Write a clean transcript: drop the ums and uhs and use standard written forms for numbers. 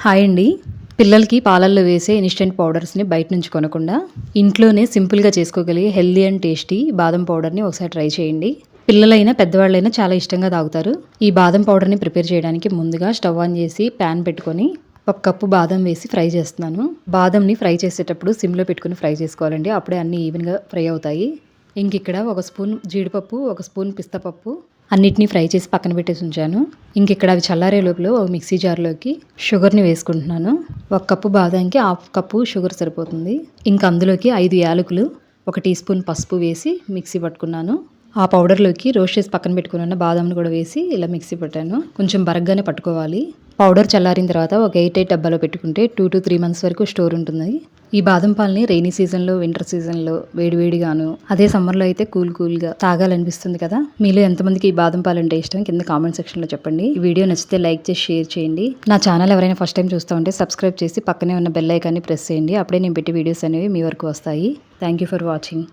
Hi అండి. పిల్లలకి పాలల్లో వేసే ఇన్‌స్టంట్ పౌడర్స్‌ని బయట నుంచి కొనకుండా ఇంట్లోనే సింపుల్‌గా చేసుకోగలిగే హెల్తీ అండ్ టేస్టీ బాదం పౌడర్‌ని ఒకసారి ట్రై చేయండి. పిల్లలైనా, పెద్దవాళ్ళైనా చాలా ఇష్టంగా తాగుతారు. ఈ బాదం పౌడర్‌ని ప్రిపేర్ చేయడానికి ముందుగా స్టవ్ ఆన్ చేసి పాన్ పెట్టుకొని ఒక కప్పు బాదం వేసి ఫ్రై చేస్తున్నాను. బాదంని ఫ్రై చేసేటప్పుడు సిమ్‌లో పెట్టుకొని ఫ్రై చేసుకోవాలండి. అప్పుడే అన్నీ ఈవెన్‌గా ఫ్రై అవుతాయి. ఇంకిక్కడ ఒక స్పూన్ జీడిపప్పు, ఒక స్పూన్ పిస్తా పప్పు అన్నిటిని ఫ్రై చేసి పక్కన పెట్టేసి ఉంచాను. ఇంకిక్కడ అవి చల్లారే లోపల ఒక మిక్సీ జార్‌లోకి షుగర్‌ని వేసుకుంటున్నాను. ఒక కప్పు బాదాంకి హాఫ్ కప్పు షుగర్ సరిపోతుంది. ఇంక అందులోకి 5 యాలకులు, ఒక టీ స్పూన్ పసుపు వేసి మిక్సీ పట్టుకున్నాను. ఆ పౌడర్‌లోకి రోస్ట్ చేసి పక్కన పెట్టుకున్న బాదంని కూడా వేసి ఇలా మిక్సీ పట్టాను. కొంచెం బరగ్గానే పట్టుకోవాలి. పౌడర్ చల్లారిన తర్వాత ఒక ఎయిర్ టైట్ డబ్బాలో పెట్టుకుంటే 2-3 మంత్స్ వరకు స్టోర్ ఉంటుంది. ఈ బాదం పాలని రెయినీ సీజన్‌లో, వింటర్ సీజన్‌లో వేడివేడిగాను, అదే సమ్మర్‌లో అయితే కూల్‌గా తాగాలనిపిస్తుంది కదా! మీలో ఎంతమందికి ఈ బాదం పాలంటే ఇష్టం కింద కామెంట్ సెక్షన్‌లో చెప్పండి. ఈ వీడియో నచ్చితే లైక్ చేసి షేర్ చేయండి. నా ఛానల్ ఎవరైనా ఫస్ట్ టైం చూస్తా ఉంటే సబ్స్క్రైబ్ చేసి పక్కనే ఉన్న బెల్ ఐకాన్ని ప్రెస్ చేయండి. అప్పుడే నేను పెట్టే వీడియోస్ అనేవి మీ వరకు వస్తాయి. Thank you for watching.